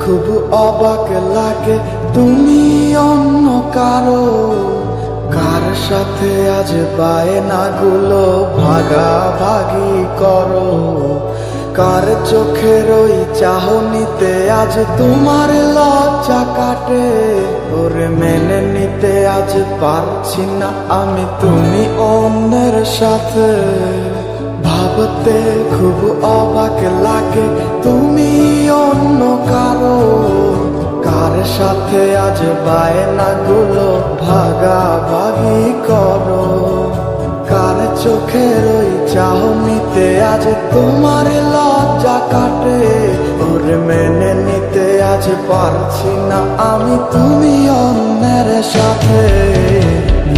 খুব অবাক লাগে তুমি অন্য কারো, কার সাথে আজ বায়নাগুলো ভাগাভাগি করো। কার চোখের ওই চাহনিতে আজ তোমার লজ্জা কাটে। ওরে মেনে নিতে আজ পারছি না আমি তুমি অন্যের সাথে। ভাবতে খুব অবাক লাগে তুমি অন্য কারো, কার সাথে আজ বায়নাগুলো ভাগাভাগি করো। কার চোখের ওই চাহনিতে আজ তোমার লজ্জা কাটে। ওরে মেনে নিতে আজ পারছি না আমি তুমি অন্যের সাথে।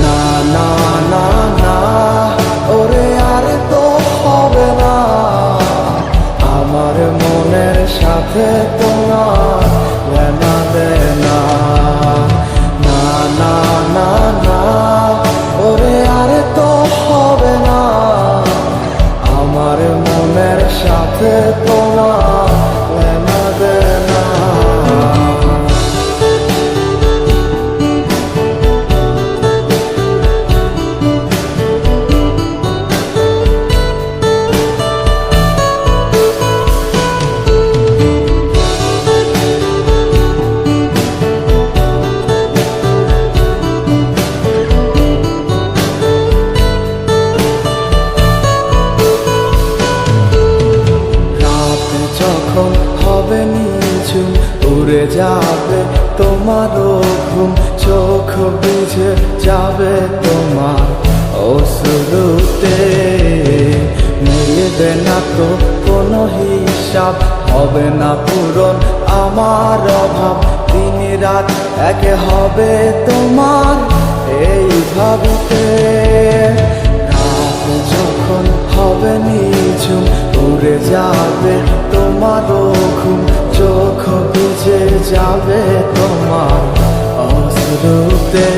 না না না না, ওরে আর তো হবে না, আমার মনের সাথে তোমার লেনা দেনা। না না না না, ওরে আর তো হবে না, আমার মনের সাথে তোমার লেনা দেনা। যখন হবে নিঝুম উড়ে যাবে তোমারও ঘুম, চোখ বুঝে যাবে তোমার অশ্রুতে। মিলবে না তো কোনো হিসাব, হবে না পূরণ আমার অভাব। দিন রাত এক হবে তোমার এই ভাবিতে। রাত যখন হবে নিঝুম উড়ে যাবে তোমারও ঘুম, চোখ বুঝে যাবে তোমার অশ্রুতে।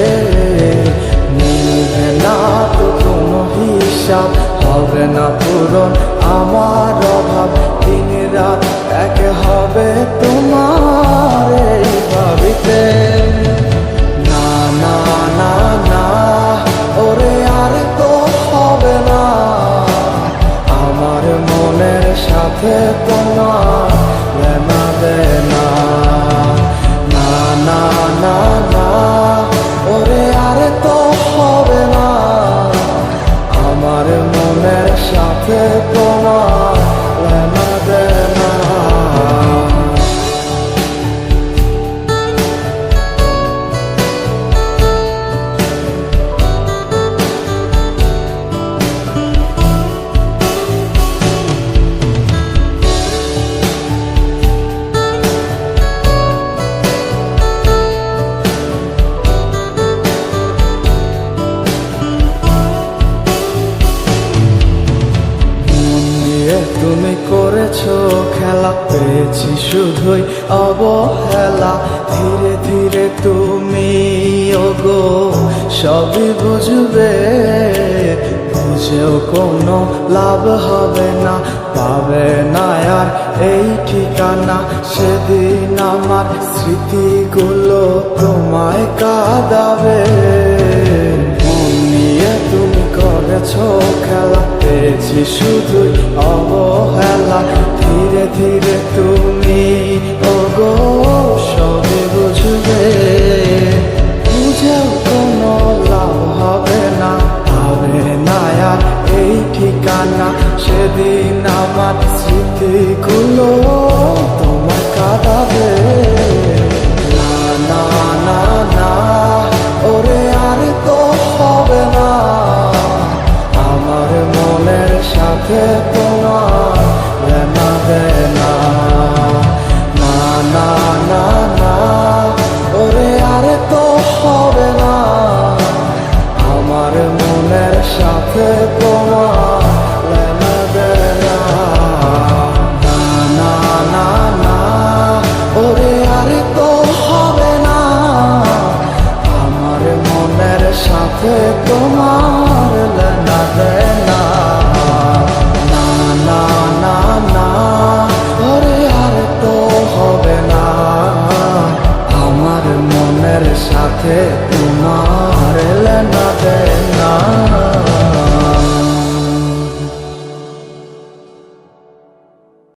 মিলবে না তো কোনো হিসাব, হবে না পূরণ আমার অভাব। দিন রাত এক হবে তোমার এই ভাবিতে। না না না না, ওরে আর তো হবে না, আমার মনের সাথে তোমার লেনা দেনা। না না না না, ওরে আর তো হবে না, আমার মনের সাথে তোমার লেনা দেনা। তুমি করেছো খেলা, পেয়েছি শুধুই অবহেলা। ধীরে ধীরে তুমি ওগো সবই বুঝবে, বুঝেও কোনো লাভ হবে না, পাবে না আর এই ঠিকানা। সেদিন আমার স্মৃতিগুলো তোমায় কাঁদাবে। মন নিয়ে তুমি করেছো খেলা, পেয়েছি শুধুই অবহেলা। ধীরে ধীরে তুমি ওগো সবই বুঝবে, বুঝেও কোনো লাভ হবে না, পাবে না আর এই ঠিকানা। সেদিন আমার স্মৃতিগুলো তোমার কাঁদাবে। না না না না, ওরে আর তো হবে না, আমার মনের সাথে তোমার লেনা দেনা। না না না না, ওরে আর তো হবে না, আমার মনের সাথে তোমার লেনা দেনা। না না সাথে